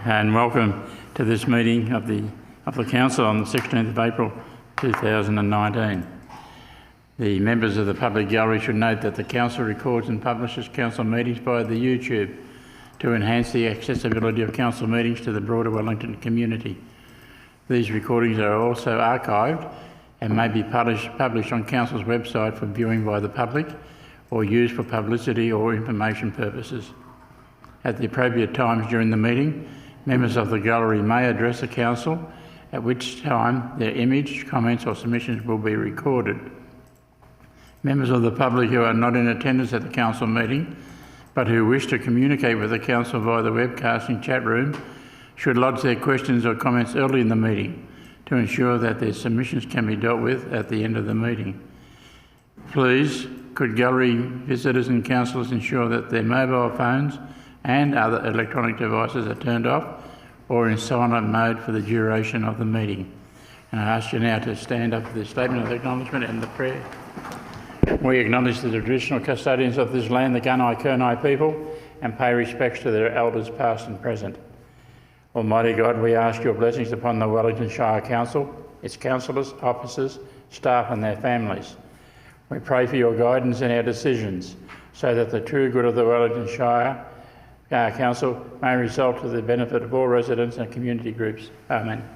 and welcome to this meeting of the Council on the 16th of April 2019. The members of the public gallery should note that the Council records and publishes Council meetings via the YouTube to enhance the accessibility of Council meetings to the broader Wellington community. These recordings are also archived and may be published on Council's website for viewing by the public or used for publicity or information purposes. At the appropriate times during the meeting, members of the gallery may address the Council, at which time their image, comments or submissions will be recorded. Members of the public who are not in attendance at the Council meeting but who wish to communicate with the Council via the webcasting chat room should lodge their questions or comments early in the meeting to ensure that their submissions can be dealt with at the end of the meeting. Please, could gallery visitors and councillors ensure that their mobile phones and other electronic devices are turned off or in silent mode for the duration of the meeting. And I ask you now to stand up for the statement of acknowledgement and the prayer. We acknowledge the traditional custodians of this land, the Gunai-Kurnai people, and pay respects to their elders past and present. Almighty God, we ask your blessings upon the Wellington Shire Council, its councillors, officers, staff and their families. We pray for your guidance in our decisions so that the true good of the Wellington Shire Council may result to the benefit of all residents and community groups. Amen.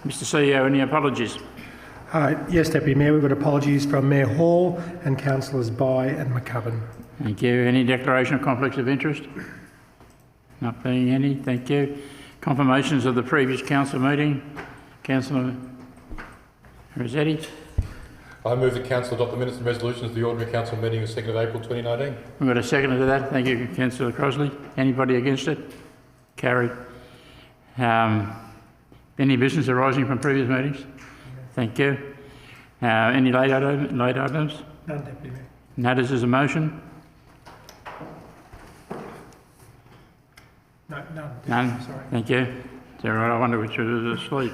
Mr CEO, any apologies? Yes, Deputy Mayor, we've got apologies from Mayor Hall and Councillors By and McCubbin. Thank you. Any declaration of conflicts of interest? Not being any, thank you. Confirmations of the previous council meeting. Councillor Rossetti. I move that Council adopt the minutes and resolutions of the ordinary council meeting of 2nd of April 2019. We've got a second to that. Thank you, Councillor Crosley. Anybody against it? Carried. Any business arising from previous meetings? Thank you. Any late items? None, Deputy Mayor. Notices of motion? No, none. None? Sorry. Thank you. Is that right? I wonder which was asleep.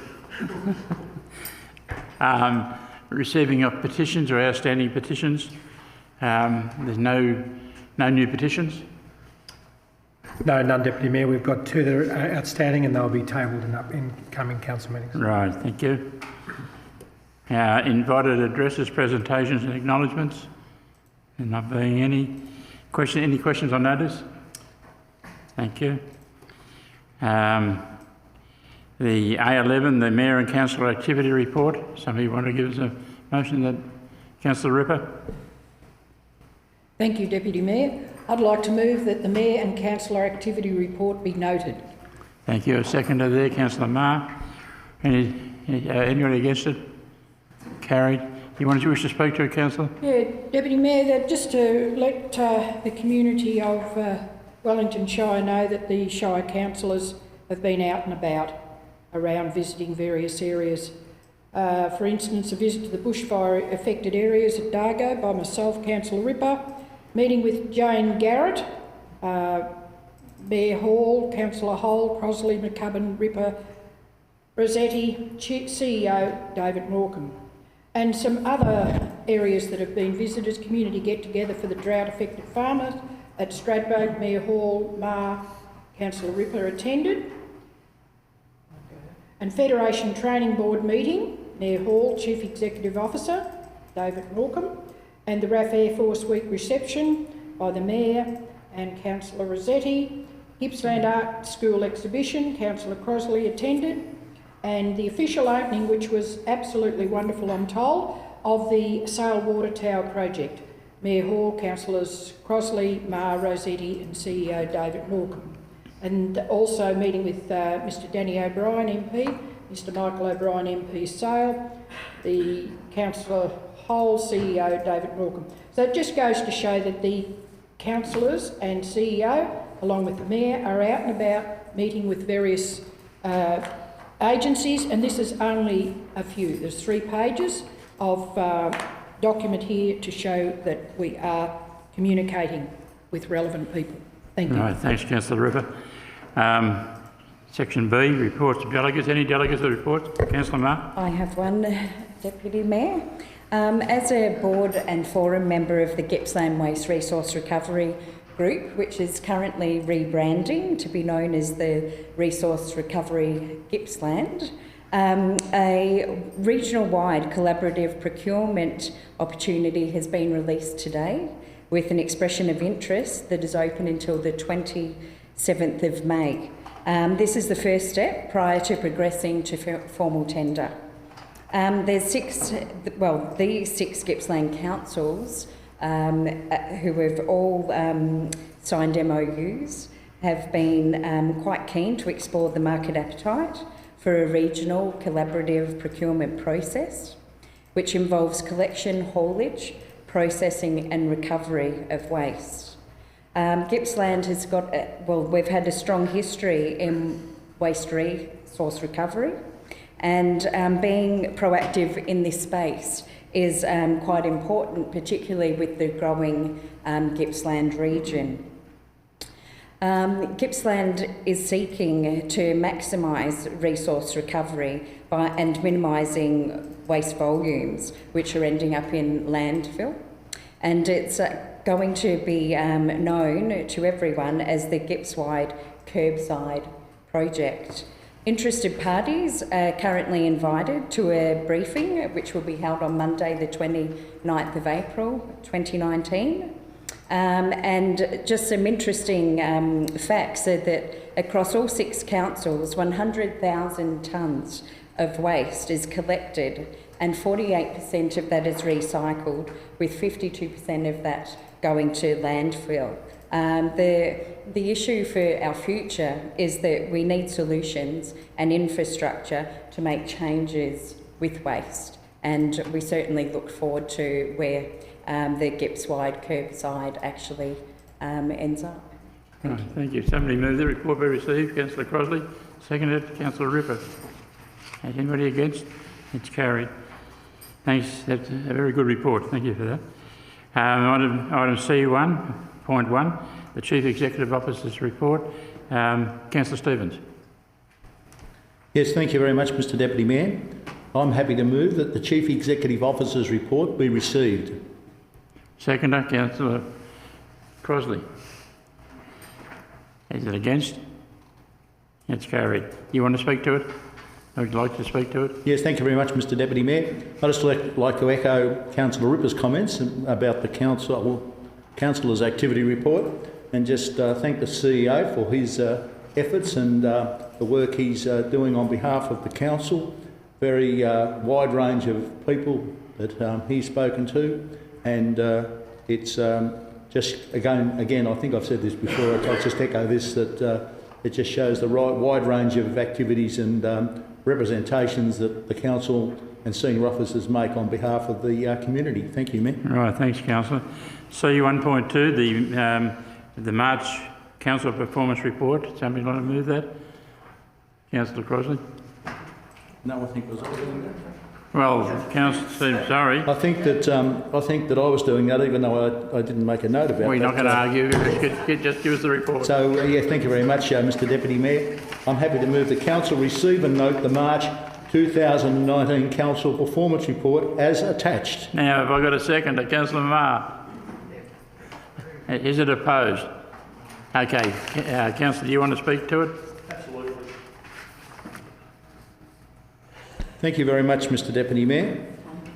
Receiving of petitions or outstanding petitions. There's no new petitions? No, none, Deputy Mayor. We've got two that are outstanding and they'll be tabled in coming council meetings. Right, thank you. Invited addresses, presentations and acknowledgements. There not being any questions on notice? Thank you. The A11, the Mayor and Councillor Activity Report. Somebody want to give us a motion that Councillor Ripper? Thank you, Deputy Mayor. I'd like to move that the Mayor and Councillor Activity Report be noted. Thank you. A seconder there, Councillor Marr. Anybody against it? Carried. You wish to speak to it, Councillor? Yeah, Deputy Mayor, just to let the community of Wellington Shire know that the Shire councillors have been out and about around visiting various areas. For instance, a visit to the bushfire affected areas at Dargo by myself, Councillor Ripper, meeting with Jane Garrett, Mayor Hall, Councillor Hole, Crosley, McCubbin, Ripper, Rossetti, CEO David Morecambe, and some other areas that have been visitors, community get-together for the drought-affected farmers at Stradbroke, Mayor Hall, Marr, Councillor Ripper attended, and Federation Training Board meeting, Mayor Hall, Chief Executive Officer David Morecambe, and the RAF Air Force Week reception by the Mayor and Councillor Rossetti, Gippsland Art School exhibition, Councillor Crosley attended, and the official opening, which was absolutely wonderful, I'm told, of the Sail Water Tower project. Mayor Hall, Councillors Crosley, Marr, Rossetti and CEO David Morecambe. And also meeting with Mr Danny O'Brien MP, Mr Michael O'Brien MP Sale, the Councillor Hole, CEO David Morecambe. So it just goes to show that the councillors and CEO, along with the Mayor, are out and about meeting with various agencies, and this is only a few. There's 3 pages of document here to show that we are communicating with relevant people. Thank you. Right, thanks, Councillor Ripper. Section B, reports of delegates. Any delegates that report? Councillor Marr? I have one, Deputy Mayor. As a board and forum member of the Gippsland Waste Resource Recovery group, which is currently rebranding to be known as the Resource Recovery Gippsland. A regional-wide collaborative procurement opportunity has been released today with an expression of interest that is open until the 27th of May. This is the first step prior to progressing to formal tender. These six Gippsland councils who have all signed MOUs have been quite keen to explore the market appetite for a regional collaborative procurement process, which involves collection, haulage, processing and recovery of waste. Gippsland has got, we've had a strong history in waste resource recovery, and being proactive in this space is quite important, particularly with the growing Gippsland region. Gippsland is seeking to maximise resource recovery and minimising waste volumes, which are ending up in landfill. And it's going to be known to everyone as the Gippswide Curbside Project. Interested parties are currently invited to a briefing which will be held on Monday the 29th of April 2019. And just some interesting facts are that across all 6 councils, 100,000 tonnes of waste is collected and 48% of that is recycled, with 52% of that going to landfill. The issue for our future is that we need solutions and infrastructure to make changes with waste, and we certainly look forward to where the Gippswide Curbside actually ends up. Thank you. Somebody move the report be received. Councillor Crossley. Seconded. Councillor Ripper. Anybody against? It's carried. Thanks. That's a very good report. Thank you for that. Item C1.1, the Chief Executive Officer's report. Councillor Stevens. Yes, thank you very much, Mr Deputy Mayor. I'm happy to move that the Chief Executive Officer's report be received. Seconder, Councillor Crossley. Is it against? It's carried. You want to speak to it? Would you like to speak to it? Yes, thank you very much, Mr Deputy Mayor. I'd just like to echo Councillor Ripper's comments about the Councillor's activity report, and just thank the CEO for his efforts and the work he's doing on behalf of the council. Very wide range of people that he's spoken to, and it's just again I think I've said this before, I'll just echo this, that it just shows the wide range of activities and representations that the council and senior officers make on behalf of the community. Thank you, Mayor. Right, thanks, Councillor. C1.2, the March Council Performance Report. Somebody want to move that? Councillor Crossley. No, I think it was I doing that. Well, Councillor Stevens, sorry. I think that I was doing that, even though I didn't make a note about it. We're not going to argue. Just give us the report. So, yeah, thank you very much, Mr Deputy Mayor. I'm happy to move the Council receive and note the March 2019 Council Performance Report as attached. Now, have I got a second? Councillor Marr. Is it opposed? Okay. Councillor, do you want to speak to it? Absolutely. Thank you very much, Mr Deputy Mayor.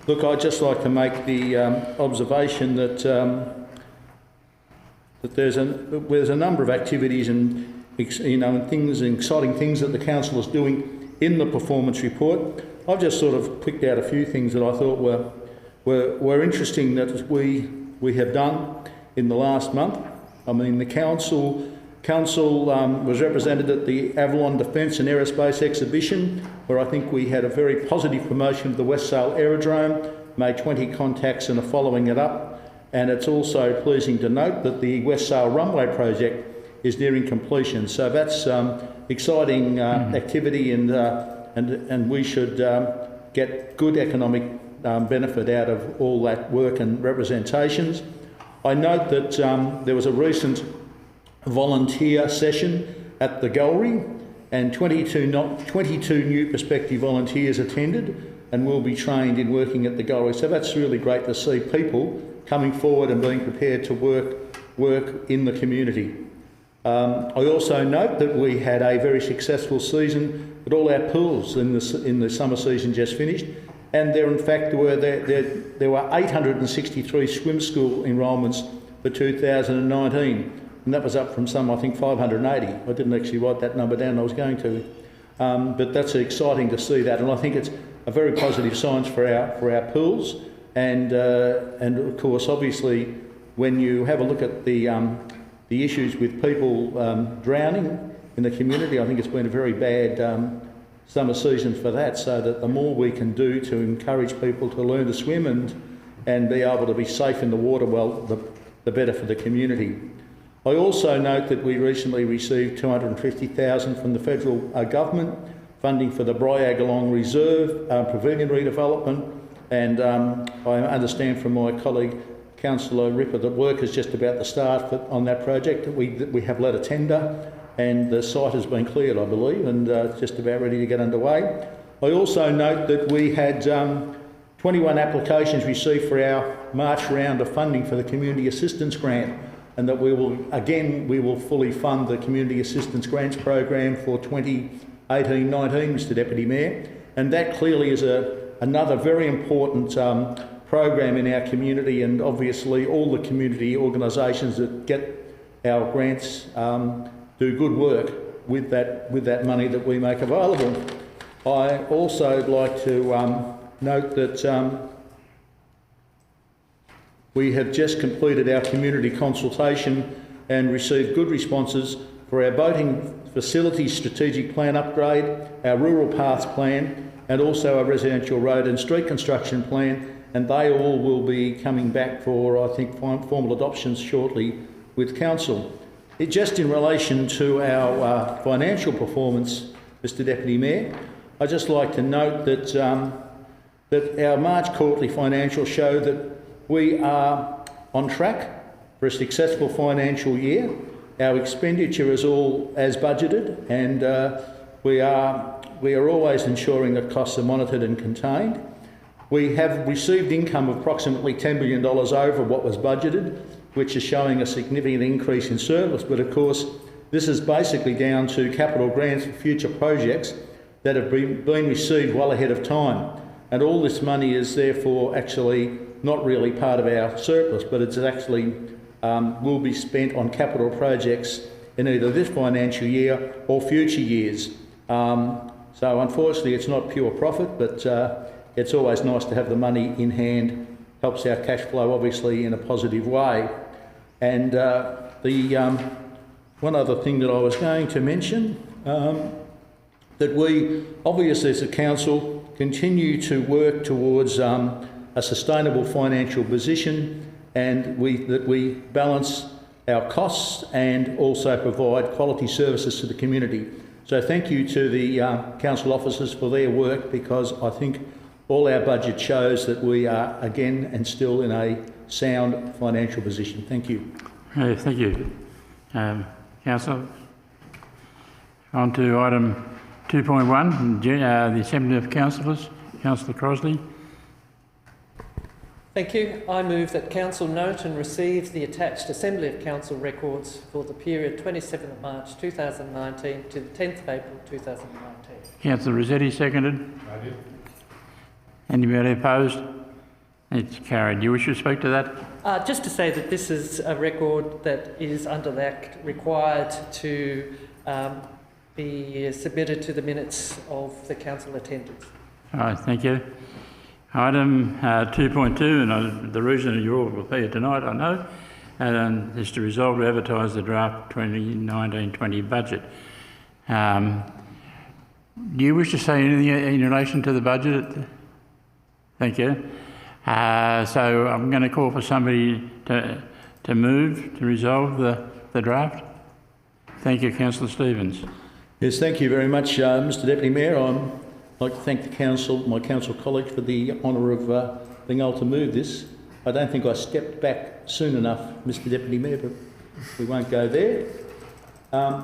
Look, I'd just like to make the observation that that there's a number of activities and exciting things that the council is doing in the performance report. I've just sort of picked out a few things that I thought were interesting that we have done in the last month. I mean, the council was represented at the Avalon Defence and Aerospace Exhibition, where I think we had a very positive promotion of the West Sale Aerodrome, made 20 contacts and are following it up. And it's also pleasing to note that the West Sale Runway project is nearing completion. So that's exciting activity, and we should get good economic benefit out of all that work and representations. I note that there was a recent volunteer session at the gallery, and 22 new prospective volunteers attended and will be trained in working at the gallery. So that's really great to see people coming forward and being prepared to work work in the community. I also note that we had a very successful season at all our pools in the summer season just finished, and there in fact were 863 swim school enrolments for 2019, and that was up from some, I think, 580. I didn't actually write that number down, I was going to. But that's exciting to see that, and I think it's a very positive sign for our pools, and of course, obviously, when you have a look at the issues with people drowning in the community, I think it's been a very bad summer season for that, so that the more we can do to encourage people to learn to swim and be able to be safe in the water, well, the better for the community. I also note that we recently received $250,000 from the federal government, funding for the Briagolong Reserve Pavilion redevelopment, and I understand from my colleague Councillor Ripper that work is just about to start on that project. We have let a tender, and the site has been cleared, I believe, and it's just about ready to get underway. I also note that we had 21 applications received for our March round of funding for the Community Assistance Grant, and that we will fully fund the Community Assistance Grants program for 2018-19, Mr Deputy Mayor, and that clearly is another very important program in our community, and obviously all the community organisations that get our grants do good work with that money that we make available. I also like to note that we have just completed our community consultation and received good responses for our boating facilities strategic plan upgrade, our rural paths plan, and also our residential road and street construction plan, and they all will be coming back for, I think, formal adoptions shortly with Council. Just in relation to our financial performance, Mr Deputy Mayor, I'd just like to note that our March quarterly financials show that we are on track for a successful financial year. Our expenditure is all as budgeted, and we are always ensuring that costs are monitored and contained. We have received income of approximately $10 million over what was budgeted, which is showing a significant increase in surplus, but of course this is basically down to capital grants for future projects that have been received well ahead of time, and all this money is therefore actually not really part of our surplus, but it's actually will be spent on capital projects in either this financial year or future years. So unfortunately it's not pure profit, but it's always nice to have the money in hand, helps our cash flow obviously in a positive way. And one other thing that I was going to mention, that we obviously as a council continue to work towards a sustainable financial position, and that we balance our costs and also provide quality services to the community. So thank you to the council officers for their work, because I think all our budget shows that we are again and still in a sound financial position. Thank you. Thank you. Councillor, on to item 2.1, the Assembly of Councillors. Councillor Crosley. Thank you. I move that Council note and receive the attached Assembly of Council records for the period 27th of March 2019 to the 10th of April 2019. Councillor Rossetti, seconded. I did. Anybody opposed? It's carried. Do you wish to speak to that? Just to say that this is a record that is under the Act required to be submitted to the minutes of the council attendance. All right, thank you. Item 2.2, and the reason you're all here tonight, I know, is to resolve to advertise the draft 2019-20 budget. Do you wish to say anything in relation to the budget? Thank you. So I'm going to call for somebody to move to resolve the draft. Thank you, Councillor Stevens. Yes, thank you very much, Mr Deputy Mayor. I'd like to thank the council, my council colleagues, for the honour of being able to move this. I don't think I stepped back soon enough, Mr Deputy Mayor, but we won't go there.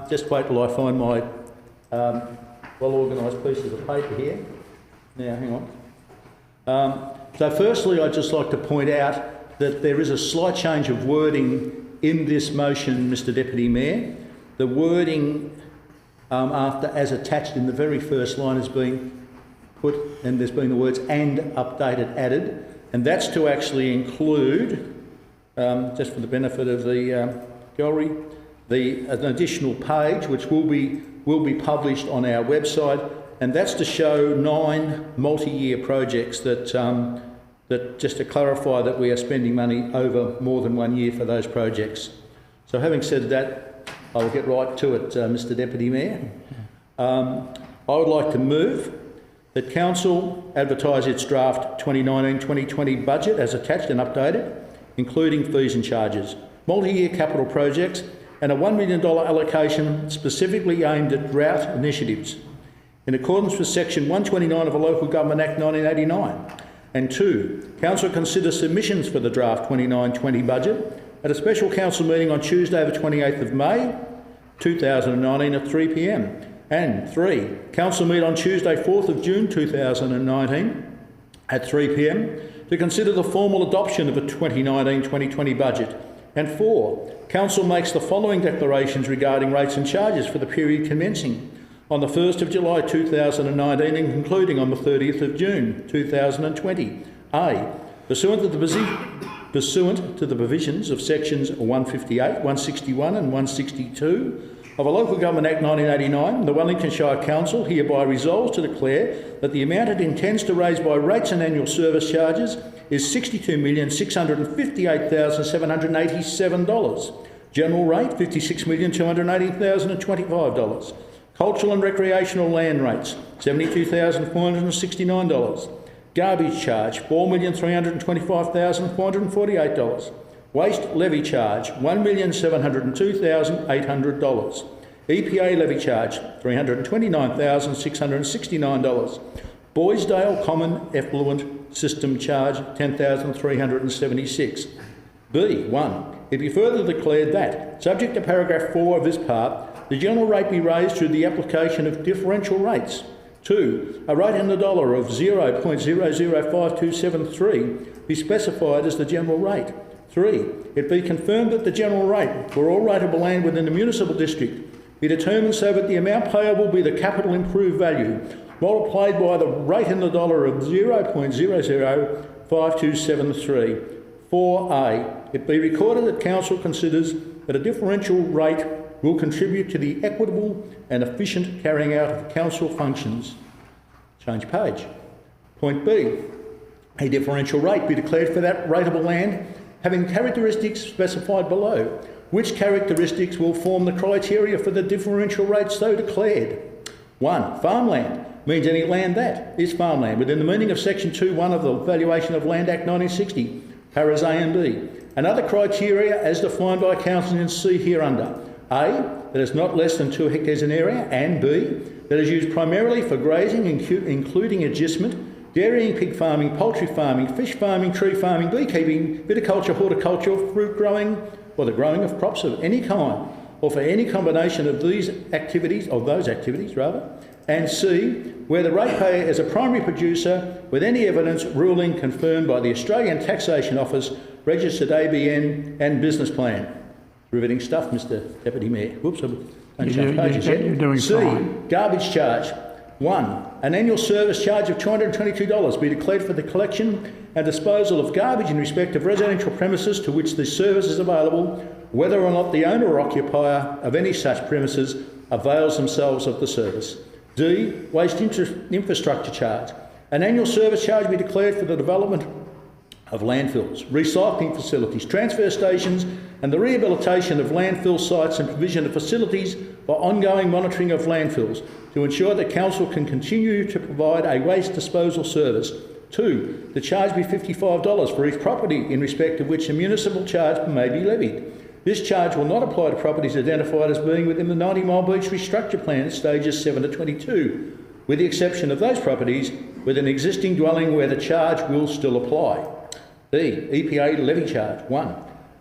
Just wait till I find my well-organised pieces of paper here. Now, hang on. So firstly, I'd just like to point out that there is a slight change of wording in this motion, Mr Deputy Mayor, the wording after "as attached" in the very first line has been put, and there's been the words "and updated" added, and that's to actually include, just for the benefit of the gallery, an additional page which will be published on our website, and that's to show 9 multi-year projects that just to clarify that we are spending money over more than 1 year for those projects. So having said that, I will get right to it, Mr Deputy Mayor. I would like to move that Council advertise its draft 2019-2020 budget as attached and updated, including fees and charges, multi-year capital projects and a $1 million allocation specifically aimed at drought initiatives, in accordance with Section 129 of the Local Government Act 1989. And 2, Council consider submissions for the draft 2019-20 budget at a special council meeting on Tuesday the 28th of May 2019 at 3 p.m. And 3, Council meet on Tuesday 4th of June 2019 at 3 p.m. to consider the formal adoption of a 2019-2020 budget. And 4, Council makes the following declarations regarding rates and charges for the period commencing on the 1st of July 2019 and concluding on the 30th of June 2020. A. Pursuant to the provisions of sections 158, 161 and 162 of the Local Government Act 1989, the Wellington Shire Council hereby resolves to declare that the amount it intends to raise by rates and annual service charges is $62,658,787. General rate $56,280,025. Cultural and recreational land rates $72,469. Garbage charge $4,325,448. Waste levy charge $1,702,800. EPA levy charge $329,669. Boysdale Common Effluent System charge $10,376. B. 1. It be further declared that, subject to paragraph 4 of this part, the general rate be raised through the application of differential rates. 2. A rate in the dollar of 0.005273 be specified as the general rate. 3. It be confirmed that the general rate for all rateable land within the municipal district be determined so that the amount payable be the capital improved value multiplied by the rate in the dollar of 0.005273. 4A. It be recorded that Council considers that a differential rate will contribute to the equitable and efficient carrying out of council functions. Change page. Point B. A differential rate be declared for that rateable land having characteristics specified below. Which characteristics will form the criteria for the differential rate so declared? 1. Farmland means any land that is farmland within the meaning of Section 2.1 of the Valuation of Land Act 1960, paras A and B, and other criteria as defined by Council in C hereunder. A. That is not less than 2 hectares in area, and B. That is used primarily for grazing, including agistment, dairying, pig farming, poultry farming, fish farming, tree farming, beekeeping, viticulture, horticulture, fruit growing, or the growing of crops of any kind, or for any combination of those activities, and C. Where the ratepayer is a primary producer with any evidence ruling confirmed by the Australian Taxation Office, registered ABN and business plan. Riveting stuff, Mr Deputy Mayor. Whoops, I've changed pages yet. You're doing C. fine. Garbage charge. 1. An annual service charge of $222 be declared for the collection and disposal of garbage in respect of residential premises to which this service is available, whether or not the owner or occupier of any such premises avails themselves of the service. D. Waste infrastructure charge. An annual service charge be declared for the development of landfills, recycling facilities, transfer stations and the rehabilitation of landfill sites and provision of facilities for ongoing monitoring of landfills to ensure that Council can continue to provide a waste disposal service. 2. The charge be $55 for each property in respect of which a municipal charge may be levied. This charge will not apply to properties identified as being within the 90 Mile Beach Restructure Plan stages 7 to 22, with the exception of those properties with an existing dwelling where the charge will still apply. B. EPA levy charge. 1.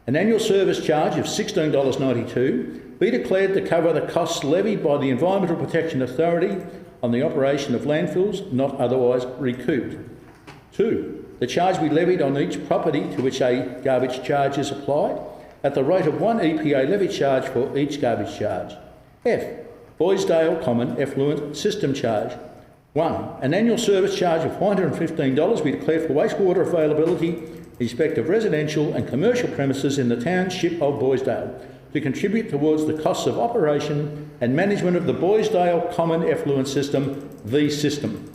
An annual service charge of $16.92 be declared to cover the costs levied by the Environmental Protection Authority on the operation of landfills not otherwise recouped. 2. The charge be levied on each property to which a garbage charge is applied. at the rate of 1 EPA levy charge for each garbage charge. F. Boysdale Common Effluent System Charge. 1. An annual service charge of $415 be declared for wastewater availability in respect of residential and commercial premises in the township of Boysdale to contribute towards the costs of operation and management of the Boysdale Common Effluent System, the system.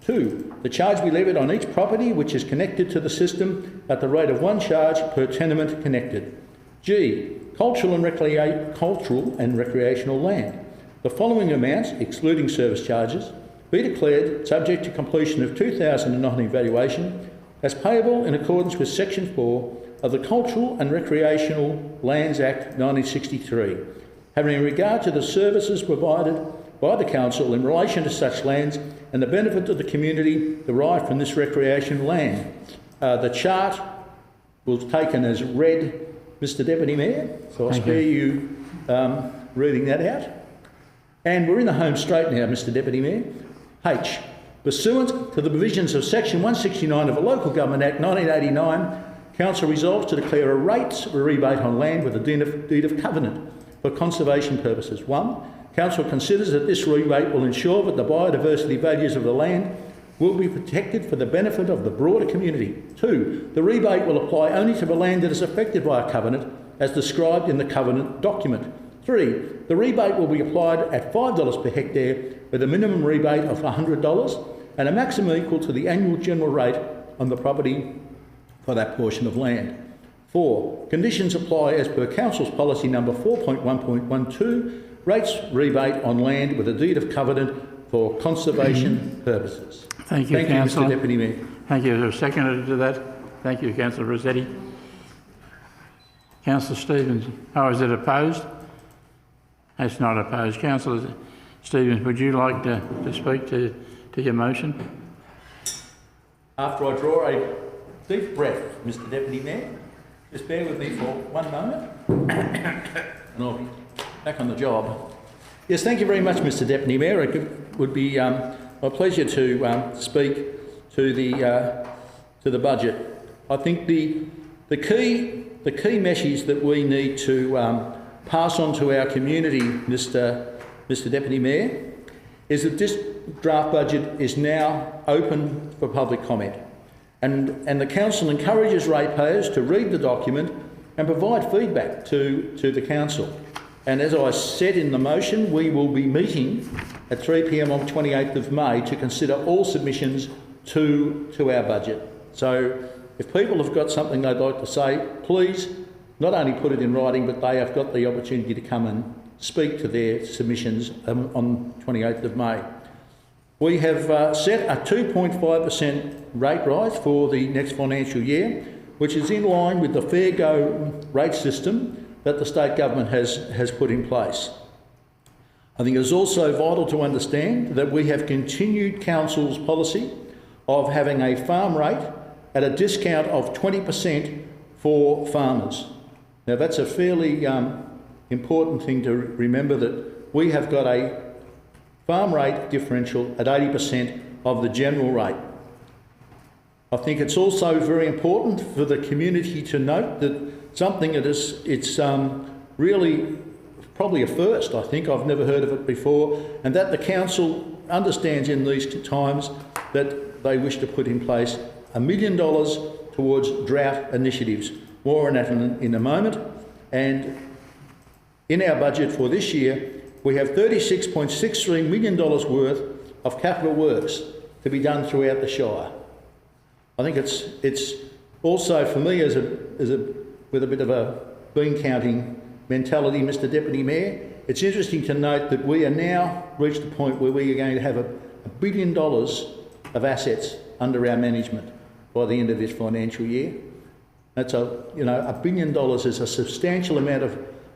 2. The charge be levied on each property which is connected to the system at the rate of 1 charge per tenement connected. G. Cultural and recreational land. The following amounts, excluding service charges, be declared, subject to completion of 2019 valuation, as payable in accordance with Section 4 of the Cultural and Recreational Lands Act 1963, having regard to the services provided by the Council in relation to such lands and the benefit to the community derived from this recreation land. The chart was taken as read, Mr Deputy Mayor, so I'll spare you reading that out. And we're in the home straight now, Mr Deputy Mayor. H. Pursuant to the provisions of Section 169 of the Local Government Act 1989, Council resolves to declare a rates rebate on land with a deed of covenant for conservation purposes. 1. Council considers that this rebate will ensure that the biodiversity values of the land will be protected for the benefit of the broader community. 2. The rebate will apply only to the land that is affected by a covenant as described in the covenant document. 3. The rebate will be applied at $5 per hectare with a minimum rebate of $100 and a maximum equal to the annual general rate on the property for that portion of land. 4. Conditions apply as per Council's policy number 4.1.12, rates rebate on land with a deed of covenant for conservation purposes. Thank you, Councillor. Mr Deputy Mayor. Thank you. Is there a seconder to that? Thank you, Councillor Rossetti. Councillor Stevens. Oh, is it opposed? It's not opposed. Councillor Stevens, would you like to speak to your motion? After I draw a deep breath, Mr Deputy Mayor, just bear with me for one moment and I'll be back on the job. Yes, thank you very much, Mr Deputy Mayor. It would be my pleasure to speak to the budget. I think the key message that we need to pass on to our community, Mr Deputy Mayor, is that this draft budget is now open for public comment. And the Council encourages ratepayers to read the document and provide feedback to the Council. And as I said in the motion, we will be meeting at 3 p.m. on 28th of May to consider all submissions to our budget. So if people have got something they'd like to say, please not only put it in writing, but they have got the opportunity to come and speak to their submissions on 28th of May. We have set a 2.5% rate rise for the next financial year, which is in line with the fair go rate system that the state government has put in place. I think it is also vital to understand that we have continued Council's policy of having a farm rate at a discount of 20% for farmers. Now that's a fairly important thing to remember, that we have got a farm rate differential at 80% of the general rate. I think it's also very important for the community to note that something that it's really probably a first, I think. I've never heard of it before, and that the Council understands in these times that they wish to put in place $1 million towards drought initiatives. More on that in a moment. And in our budget for this year, we have $36.63 million worth of capital works to be done throughout the Shire. I think it's also, for me, with a bit of a bean counting mentality, Mr Deputy Mayor, it's interesting to note that we are now reached the point where we are going to have $1 billion of assets under our management by the end of this financial year. That's $1 billion is a substantial amount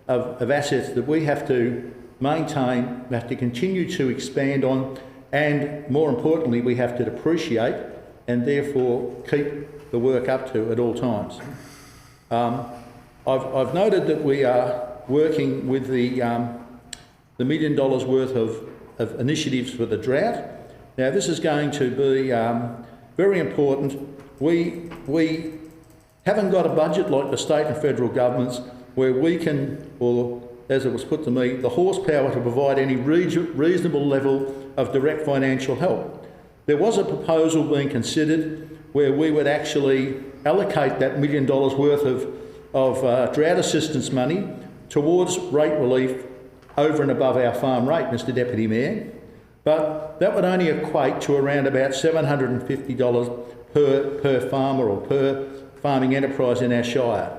of assets that we have to maintain, we have to continue to expand on, and more importantly, we have to depreciate and therefore keep the work up to at all times. I've noted that we are working with the $1 million worth of initiatives for the drought. Now this is going to be very important. We haven't got a budget like the state and federal governments where we can, or as it was put to me, the horsepower to provide any reasonable level of direct financial help. There was a proposal being considered where we would actually allocate that $1 million worth of drought assistance money towards rate relief over and above our farm rate, Mr Deputy Mayor. But that would only equate to around about $750 per farmer or per farming enterprise in our shire.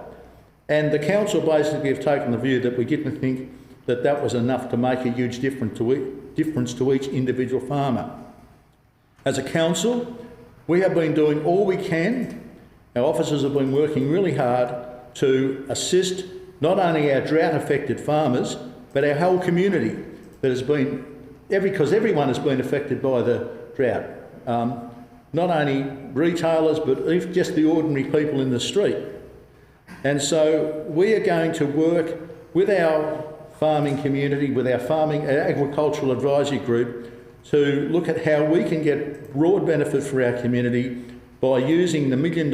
And the council basically have taken the view that we didn't think that that was enough to make a huge difference to each individual farmer. As a council, we have been doing all we can. Our officers have been working really hard to assist not only our drought-affected farmers, but our whole community that has been, because everyone has been affected by the drought. Not only retailers, but even just the ordinary people in the street. And so we are going to work with our farming community, with our agricultural advisory group, to look at how we can get broad benefit for our community by using the $1 million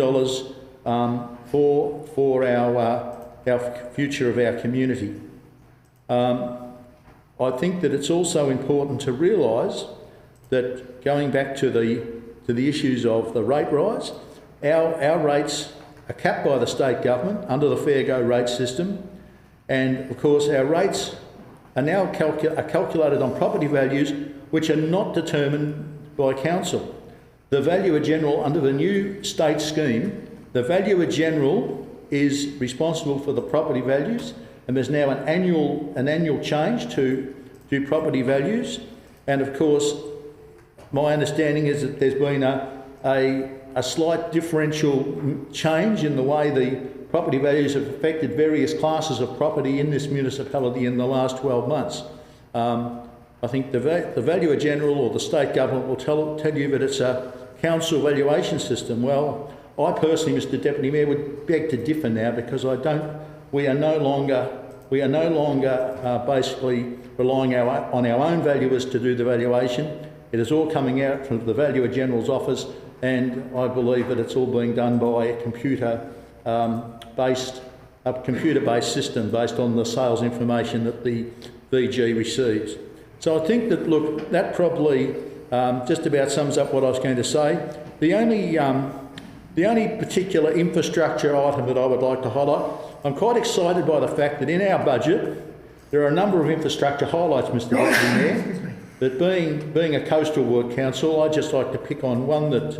for our future of our community. I think that it's also important to realise that, going back to the issues of the rate rise, our rates are capped by the state government under the Fair Go rate system, and of course our rates are now calculated on property values which are not determined by council. The Valuer General, under the new state scheme, the Valuer General is responsible for the property values, and there's now an annual change to property values. And of course, my understanding is that there's been a slight differential change in the way the property values have affected various classes of property in this municipality in the last 12 months. I think the Valuer General or the state government will tell you that it's a council valuation system. Well, I personally, Mr Deputy Mayor, would beg to differ now, because we are no longer basically relying on our own valuers to do the valuation. It is all coming out from the Valuer General's office, and I believe that it's all being done by a computer-based system based on the sales information that the VG receives. So I think that, look, that probably just about sums up what I was going to say. The only particular infrastructure item that I would like to highlight, I'm quite excited by the fact that in our budget there are a number of infrastructure highlights, Mr Deputy Mayor, that being a coastal ward council, I'd just like to pick on one that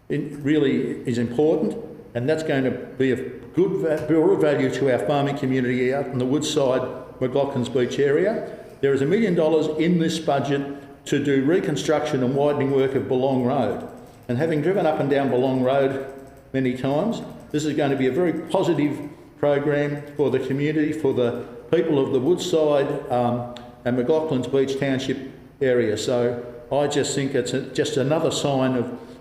really is important, and that's going to be of good value to our farming community out in the Woodside, McLaughlin's Beach area. There is $1 million in this budget to do reconstruction and widening work of Belong Road. And having driven up and down Belong Road many times, this is going to be a very positive program for the community, for the people of the Woodside and McLaughlin's Beach Township area. So I just think it's just another sign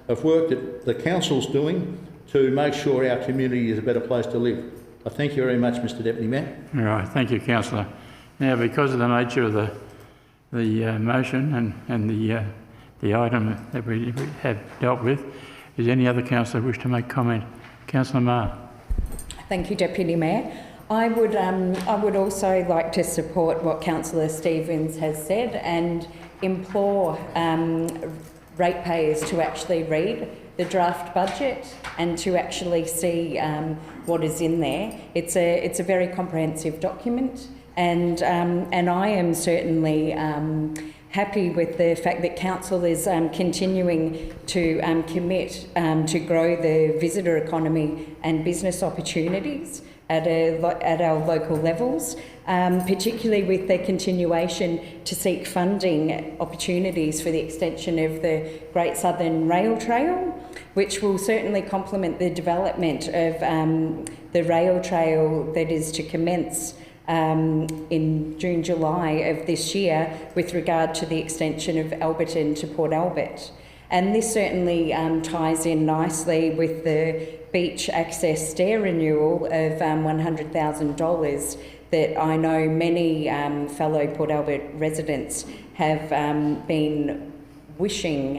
of work that the council's doing to make sure our community is a better place to live. I thank you very much, Mr Deputy Mayor. All right, thank you, Councillor. Now, because of the nature of the motion and the item that we have dealt with, is any other councillor wish to make comment? Councillor Marr. Thank you, Deputy Mayor. I would also like to support what Councillor Stevens has said and implore ratepayers to actually read the draft budget and to actually see what is in there. It's a very comprehensive document, and I am certainly happy with the fact that Council is continuing to commit to grow the visitor economy and business opportunities at our local levels, particularly with the continuation to seek funding opportunities for the extension of the Great Southern Rail Trail, which will certainly complement the development of the rail trail that is to commence in June, July of this year with regard to the extension of Alberton to Port Albert. And this certainly ties in nicely with the beach access stair renewal of $100,000 that I know many fellow Port Albert residents have been wishing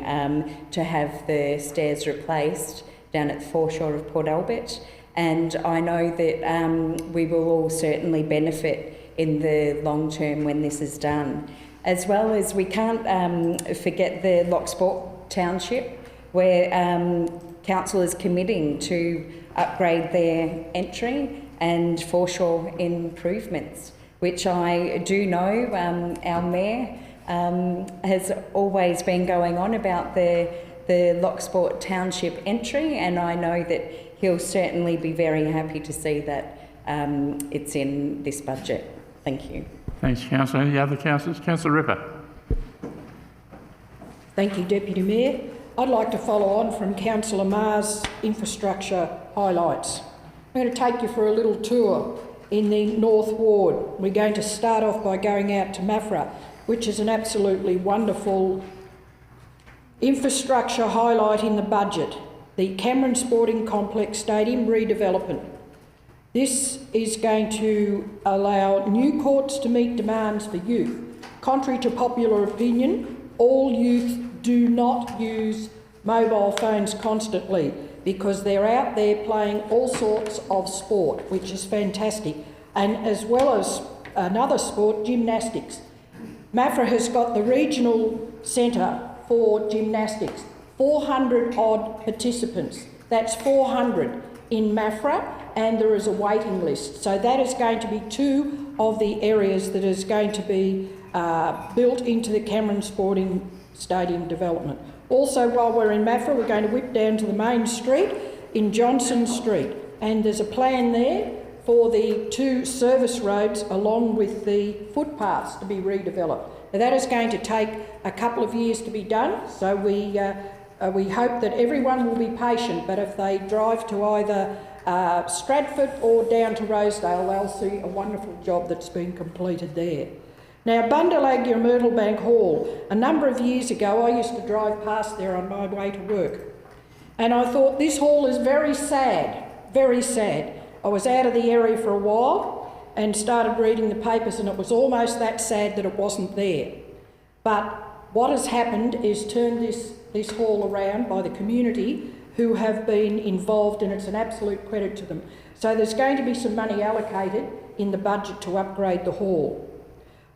to have the stairs replaced down at the foreshore of Port Albert. and I know that we will all certainly benefit in the long term when this is done. As well as we can't forget the Locksport Township, where council is committing to upgrade their entry and foreshore improvements, which I do know our mayor has always been going on about the Locksport Township entry, and I know that he'll certainly be very happy to see that it's in this budget. Thank you. Thanks, Councillor. Any other councillors? Councillor Ripper. Thank you, Deputy Mayor. I'd like to follow on from Councillor Maher's infrastructure highlights. I'm going to take you for a little tour in the North Ward. We're going to start off by going out to Maffra, which is an absolutely wonderful infrastructure highlight in the budget, the Cameron Sporting Complex Stadium redevelopment. This is going to allow new courts to meet demands for youth. Contrary to popular opinion, all youth do not use mobile phones constantly because they're out there playing all sorts of sport, which is fantastic, and as well as another sport, gymnastics. Maffra has got the regional centre for gymnastics, 400 odd participants. That's 400 in Maffra, and there is a waiting list. So that is going to be two of the areas that is going to be built into the Cameron Sporting Stadium development. Also, while we're in Maffra, we're going to whip down to the main street in Johnson Street, and there's a plan there for the two service roads along with the footpaths to be redeveloped. Now, that is going to take a couple of years to be done, so we hope that everyone will be patient, but if they drive to either Stratford or down to Rosedale, they'll see a wonderful job that's been completed there. Now, Bundalagga Myrtlebank Hall, a number of years ago I used to drive past there on my way to work, and I thought this hall is very sad, very sad. I was out of the area for a while and started reading the papers, and it was almost that sad that it wasn't there. But what has happened is turned this hall around by the community who have been involved, and it's an absolute credit to them. So there's going to be some money allocated in the budget to upgrade the hall.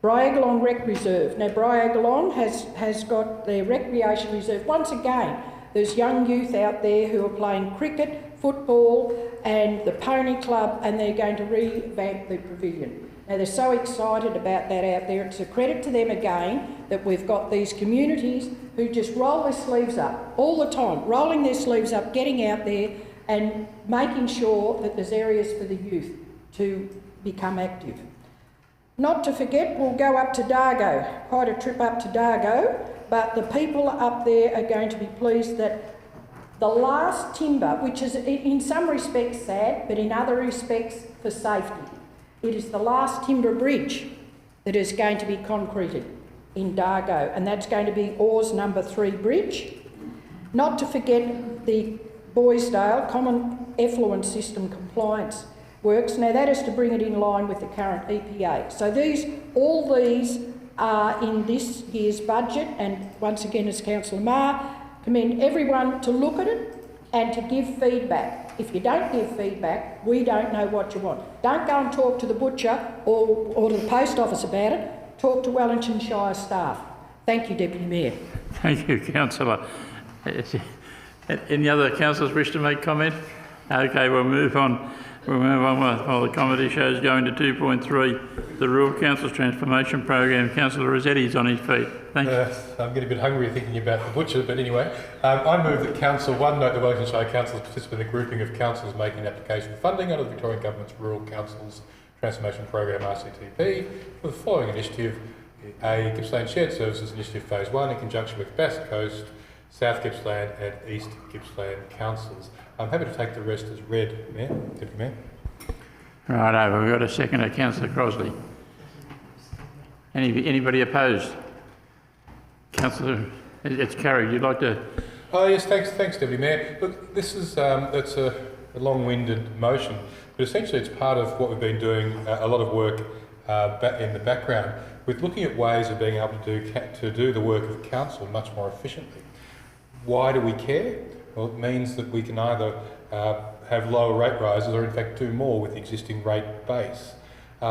Briagolong Rec Reserve. Now, Briagolong has got their recreation reserve. Once again, there's young youth out there who are playing cricket, football and the pony club, and they're going to revamp the pavilion. Now, they're so excited about that out there. It's a credit to them again that we've got these communities who just roll their sleeves up all the time, rolling their sleeves up, getting out there and making sure that there's areas for the youth to become active. Not to forget, we'll go up to Dargo, quite a trip up to Dargo, but the people up there are going to be pleased that the last timber, which is in some respects sad, but in other respects for safety, it is the last timber bridge that is going to be concreted in Dargo, and that's going to be Oars number 3 bridge. Not to forget the Boysdale Common Effluent System compliance works. Now, that is to bring it in line with the current EPA. So all these are in this year's budget, and once again, as Councillor Maher, commend everyone to look at it and to give feedback. If you don't give feedback, we don't know what you want. Don't go and talk to the butcher or to the post office about it. Talk to Wellington Shire staff. Thank you, Deputy Mayor. Thank you, Councillor. Any other councillors wish to make comment? Okay, we'll move on. While the comedy show's going to 2.3, the Rural Council's Transformation Program. Councillor Rossetti's on his feet. Thank you. I'm getting a bit hungry thinking about the butcher, but anyway. I move that Council 1 note the Wellington Shire Councillors participate in a grouping of councils making an application for funding under the Victorian Government's Rural Council's Transformation Program RCTP for the following initiative: A, Gippsland Shared Services Initiative Phase 1 in conjunction with Bass Coast, South Gippsland and East Gippsland Councils. I'm happy to take the rest as read, Mayor, Deputy Mayor. Righto, we've got a seconder, Councillor Crosley. Anybody opposed? Councillor, it's carried. You'd like to... Oh yes, thanks Deputy Mayor. Look, this is it's a long-winded motion, but essentially it's part of what we've been doing a lot of work in the background with looking at ways of being able to do the work of council much more efficiently. Why do we care? Well, it means that we can either have lower rate rises or in fact do more with the existing rate base.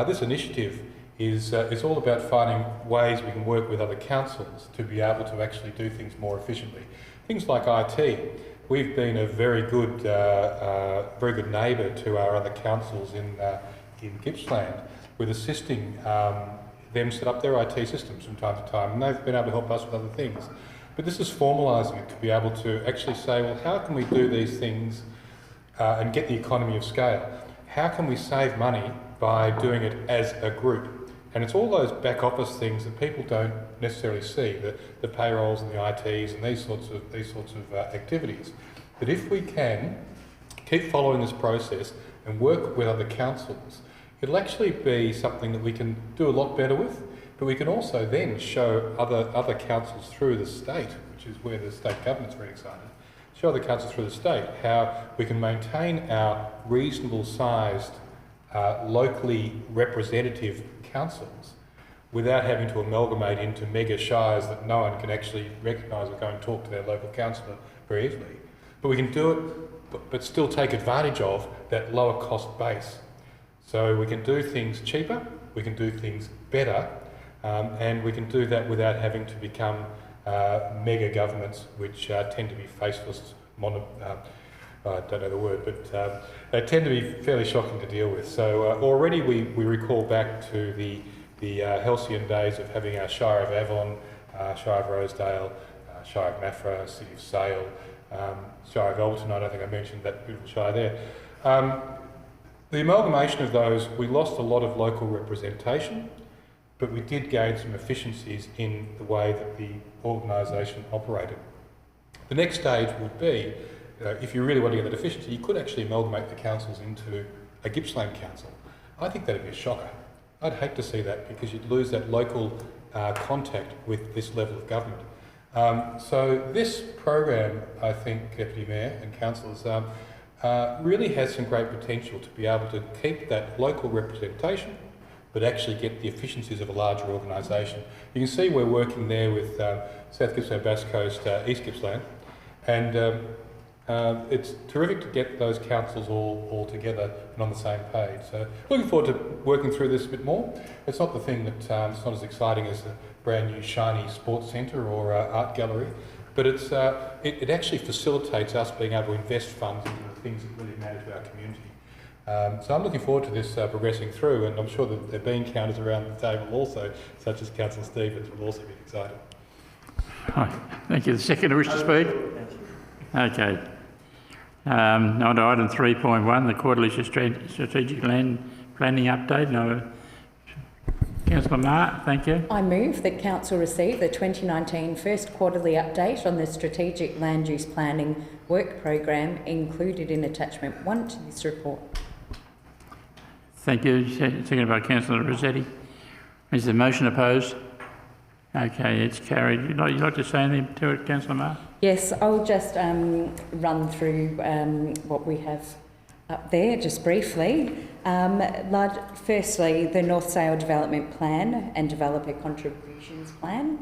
This initiative is all about finding ways we can work with other councils to be able to actually do things more efficiently. Things like IT. We've been a very good neighbour to our other councils in Gippsland with assisting them set up their IT systems from time to time, and they've been able to help us with other things. But this is formalising it to be able to actually say, well, how can we do these things and get the economy of scale? How can we save money by doing it as a group? And it's all those back office things that people don't necessarily see, the payrolls and the ITs and these sorts of activities. But if we can keep following this process and work with other councils, it'll actually be something that we can do a lot better with, but we can also then show other councils through the state, which is where the state government's very excited, show other councils through the state how we can maintain our reasonable sized, locally representative councils without having to amalgamate into mega shires that no one can actually recognise or go and talk to their local councillor very easily. But we can do it, but still take advantage of that lower cost base. So we can do things cheaper, we can do things better, and we can do that without having to become mega governments which tend to be faceless, I don't know the word, but they tend to be fairly shocking to deal with. So already we recall back to the halcyon days of having our Shire of Avon, Shire of Rosedale, Shire of Maffra, City of Sale, Shire of Alberton. I don't think I mentioned that beautiful shire there. The amalgamation of those, we lost a lot of local representation, but we did gain some efficiencies in the way that the organisation operated. The next stage would be, if you really want to get that efficiency, you could actually amalgamate the councils into a Gippsland council. I think that'd be a shocker. I'd hate to see that because you'd lose that local contact with this level of government. So this program, I think, Deputy Mayor and councillors, really has some great potential to be able to keep that local representation, but actually get the efficiencies of a larger organisation. You can see we're working there with South Gippsland, Bass Coast, East Gippsland, and it's terrific to get those councils all together and on the same page. So looking forward to working through this a bit more. It's not the thing that, it's not as exciting as a brand new shiny sports centre or art gallery, but it actually facilitates us being able to invest funds into the things that really matter to our community. So I'm looking forward to this progressing through, and I'm sure that there are bean counters around the table also, such as Councillor Stevens will also be excited. Right. Thank you. The seconder wish to speak? Okay. On to item 3.1, the quarterly strategic land planning update. No. Councillor Marr, thank you. I move that Council receive the 2019 first quarterly update on the Strategic Land Use Planning Work Programme included in Attachment 1 to this report. Thank you. Seconded by Councillor Rossetti. Is the motion opposed? Okay, it's carried. You'd like to say anything to it, Councillor Marr? Yes, I'll just run through what we have up there just briefly. Firstly, the North Sale Development Plan and Developer Contributions Plan.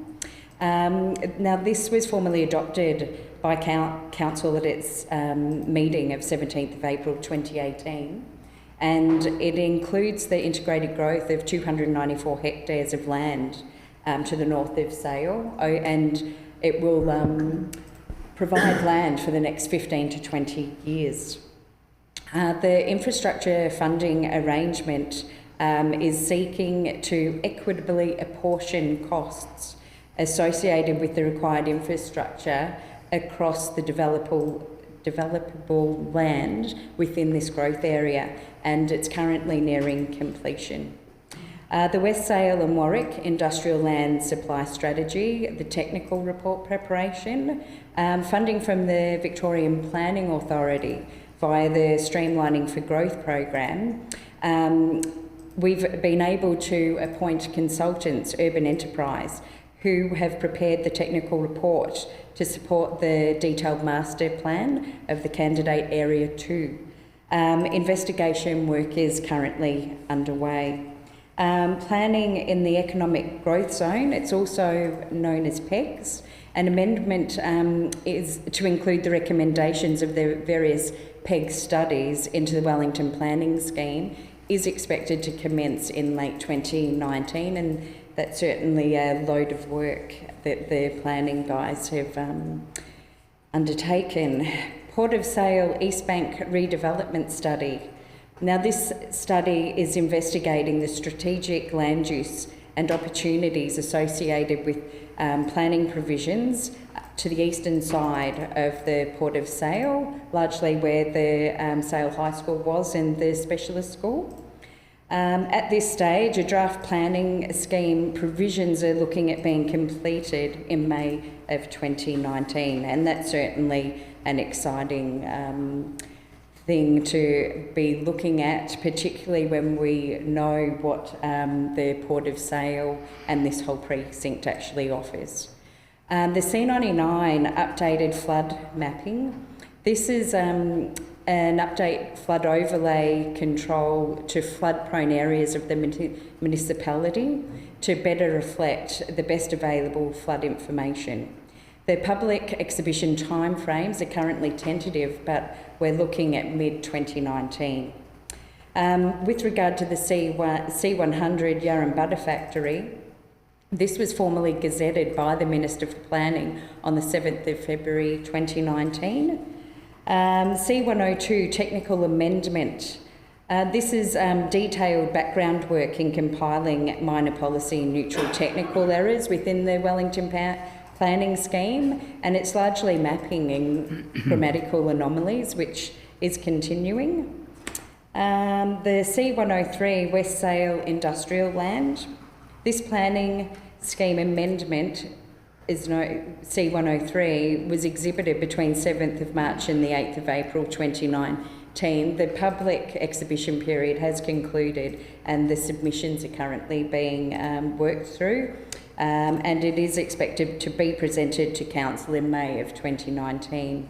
Now, this was formally adopted by Council at its meeting of 17th of April 2018, and it includes the integrated growth of 294 hectares of land to the north of Sale, and it will provide land for the next 15 to 20 years. The infrastructure funding arrangement is seeking to equitably apportion costs associated with the required infrastructure across the developable land within this growth area, and it's currently nearing completion. The West Sale and Warwick Industrial Land Supply Strategy, the technical report preparation, funding from the Victorian Planning Authority via the Streamlining for Growth program. We've been able to appoint consultants, Urban Enterprise, who have prepared the technical report to support the detailed master plan of the candidate Area 2. Investigation work is currently underway. Planning in the Economic Growth Zone, it's also known as PEGS. An amendment is to include the recommendations of the various PEG studies into the Wellington Planning Scheme is expected to commence in late 2019, and that's certainly a load of work that the planning guys have undertaken. Port of Sale East Bank redevelopment study. Now, this study is investigating the strategic land use and opportunities associated with planning provisions to the eastern side of the Port of Sale, largely where the Sale High School was and the specialist school. At this stage, a draft planning scheme provisions are looking at being completed in May of 2019, and that's certainly an exciting thing to be looking at, particularly when we know what the Port of Sale and this whole precinct actually offers. The C99 updated flood mapping. This is an update flood overlay control to flood-prone areas of the municipality to better reflect the best available flood information. The public exhibition timeframes are currently tentative, but we're looking at mid-2019. With regard to the C100 Yarram Butter Factory, this was formally gazetted by the Minister for Planning on the 7th of February 2019. C102 Technical Amendment. This is detailed background work in compiling minor policy neutral technical errors within the Wellington Planning Scheme, and it's largely mapping in grammatical anomalies, which is continuing. The C103 West Sale Industrial Land. This planning scheme amendment is C103 was exhibited between 7th of March and the 8th of April 2019. The public exhibition period has concluded and the submissions are currently being worked through, and it is expected to be presented to Council in May of 2019.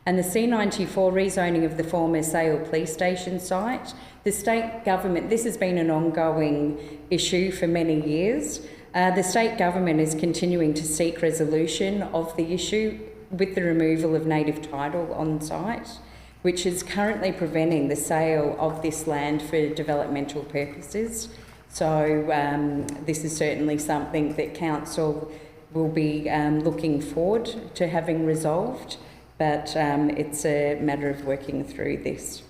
And the C94 rezoning of the former Sale Police Station site. The state government, this has been an ongoing issue for many years. The state government is continuing to seek resolution of the issue with the removal of native title on site, which is currently preventing the sale of this land for developmental purposes. So this is certainly something that Council will be looking forward to having resolved, but it's a matter of working through this.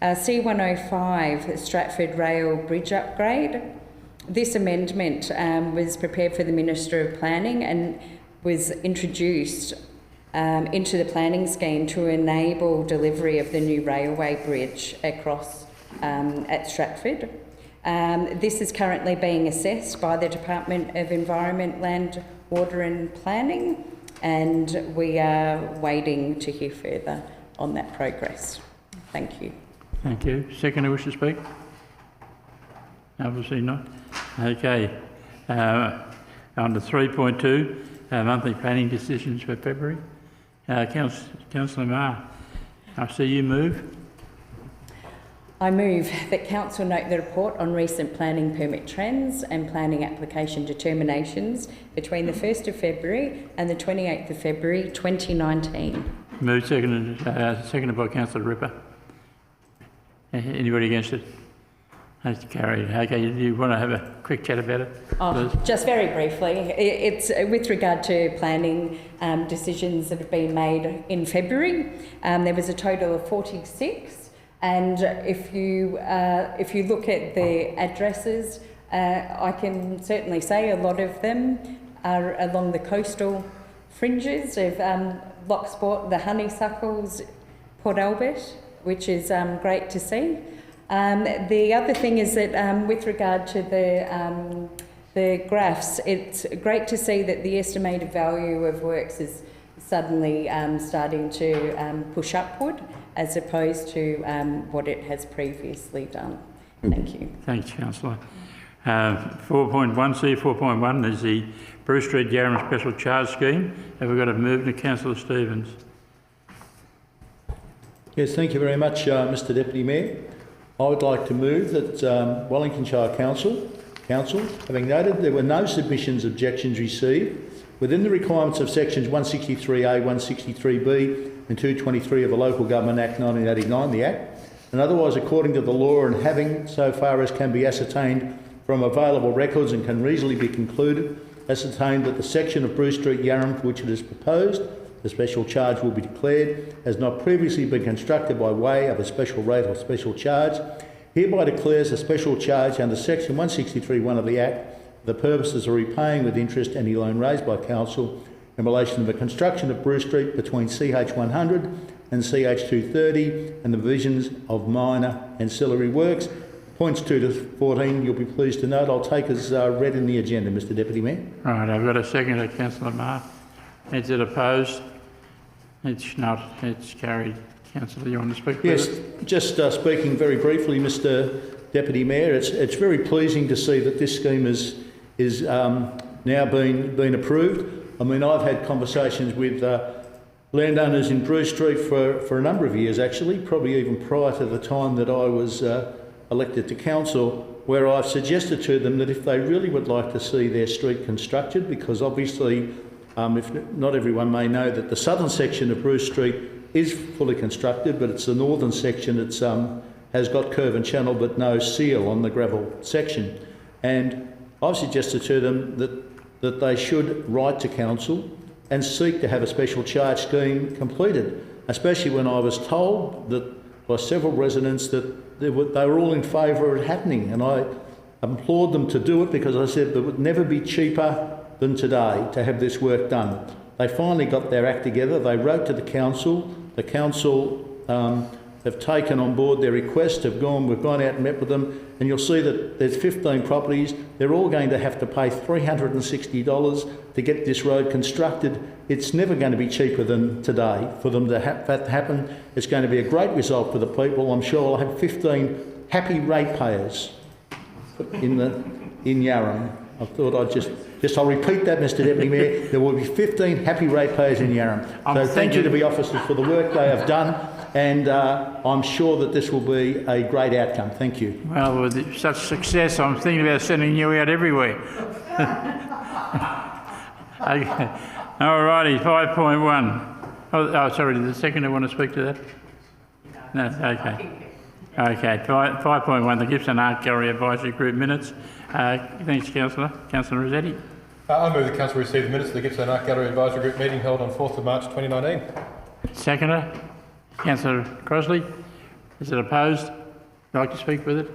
C105 Stratford Rail Bridge Upgrade. This amendment was prepared for the Minister of Planning and was introduced into the planning scheme to enable delivery of the new railway bridge across at Stratford. This is currently being assessed by the Department of Environment, Land, Water and Planning, and we are waiting to hear further on that progress. Thank you. Thank you. Second who wishes to speak? Obviously not. Okay. On to 3.2, monthly planning decisions for February. Councillor Marr, I see you move. I move that Council note the report on recent planning permit trends and planning application determinations between the 1st of February and the 28th of February 2019. Moved, seconded by Councillor Ripper. Anybody against it? That's carried. Okay, you want to have a quick chat about it? Just very briefly, it's with regard to planning decisions that have been made in February. There was a total of 46, and if you look at the addresses, I can certainly say a lot of them are along the coastal fringes of Locksport, the Honeysuckles, Port Albert, which is great to see. The other thing is that with regard to the graphs, it's great to see that the estimated value of works is suddenly starting to push upward as opposed to what it has previously done. Thank you. Thanks, Councillor. 4.1C, 4.1 is the Bruce Street Yarram Special Charge Scheme. Have we got a move to Councillor Stevens? Yes, thank you very much, Mr Deputy Mayor. I would like to move that Wellington Shire Council, having noted there were no submissions objections received within the requirements of sections 163A, 163B and 223 of the Local Government Act 1989, the Act, and otherwise according to the law, and having, so far as can be ascertained from available records and can reasonably be concluded, ascertained that the section of Bruce Street, Yarram, for which it is proposed, the special charge will be declared, has not previously been constructed by way of a special rate or special charge, hereby declares a special charge under section 163(1) of the Act for the purposes of repaying with interest any loan raised by Council in relation to the construction of Bruce Street between CH 100 and CH 230 and the provisions of minor ancillary works. Points 2 to 14, you'll be pleased to note, I'll take as read in the agenda, Mr Deputy Mayor. Right, I've got a second, Councillor Marr. Is it opposed? It's not. It's carried. Councillor, you want to speak? Yes, just speaking very briefly, Mr Deputy Mayor, it's very pleasing to see that this scheme is now been approved. I mean, I've had conversations with landowners in Bruce Street for a number of years, actually, probably even prior to the time that I was elected to council, where I've suggested to them that if they really would like to see their street constructed, because obviously, if not everyone may know that the southern section of Bruce Street is fully constructed, but it's the northern section that's has got curve and channel but no seal on the gravel section. And I've suggested to them that they should write to council and seek to have a special charge scheme completed, especially when I was told that by several residents that they were all in favour of it happening. And I implored them to do it because I said it would never be cheaper than today to have this work done. They finally got their act together. They wrote to the council. The council have taken on board their request, we've gone out and met with them, and you'll see that there's 15 properties. They're all going to have to pay $360 to get this road constructed. It's never going to be cheaper than today for them to have that happen. It's going to be a great result for the people. I'm sure I'll have 15 happy ratepayers in Yarram. I thought I'll repeat that, Mr Deputy Mayor. There will be 15 happy ratepayers in Yarram. So thank you to the officers for the work they have done, and I'm sure that this will be a great outcome. Thank you. Well, with such success, I'm thinking about sending you out everywhere. Okay. All righty, 5.1. Oh, sorry, did the seconder want to speak to that? No, okay. Okay, 5.1, the Gippsland Art Gallery Advisory Group minutes. Thanks, Councillor. Councillor Rossetti. I move that Council receive the minutes of the Gippsland Art Gallery Advisory Group meeting held on 4th of March 2019. Seconder, Councillor Crossley. Is it opposed? Would you like to speak with it?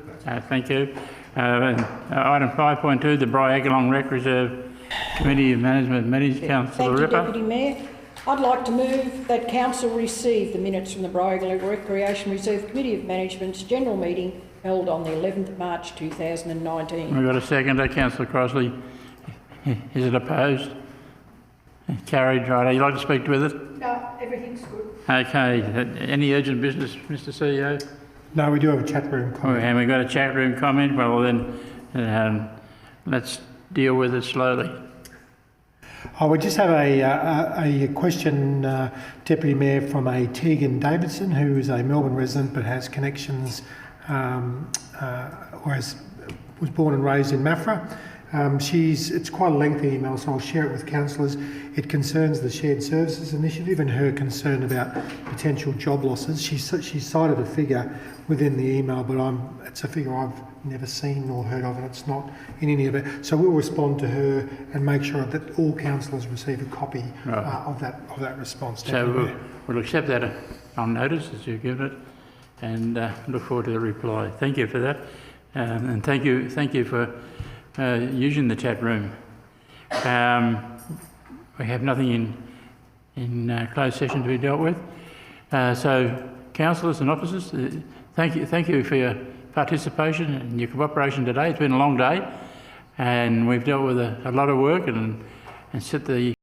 Thank you. Item 5.2, the Briagolong Rec Reserve Committee of Management meetings. Councillor Ripper. Thank you, Deputy Mayor. I'd like to move that Council receive the minutes from the Briagolong Recreation Reserve Committee of Management's general meeting held on the 11th of March 2019. We've got a seconder, Councillor Crossley. Is it opposed? Carried. Right. You'd like to speak with it? No, everything's good. Okay. Any urgent business, Mr CEO? No, we do have a chat room comment. And we've got a chat room comment. Well, then let's deal with it slowly. Oh, we just have a question, Deputy Mayor, from a Tegan Davidson, who is a Melbourne resident but has connections, was born and raised in Maffra. It's quite a lengthy email, so I'll share it with councillors. It concerns the Shared Services Initiative and her concern about potential job losses. She cited a figure within the email, but it's a figure I've never seen nor heard of, and it's not in any of it. So we'll respond to her and make sure that all councillors receive a copy of that response. So we'll accept that on notice as you've given it, and look forward to the reply. Thank you for that, and thank you for using the chat room. We have nothing in closed session to be dealt with. So, councillors and officers, thank you for your participation and your cooperation today. It's been a long day, and we've dealt with a lot of work and set the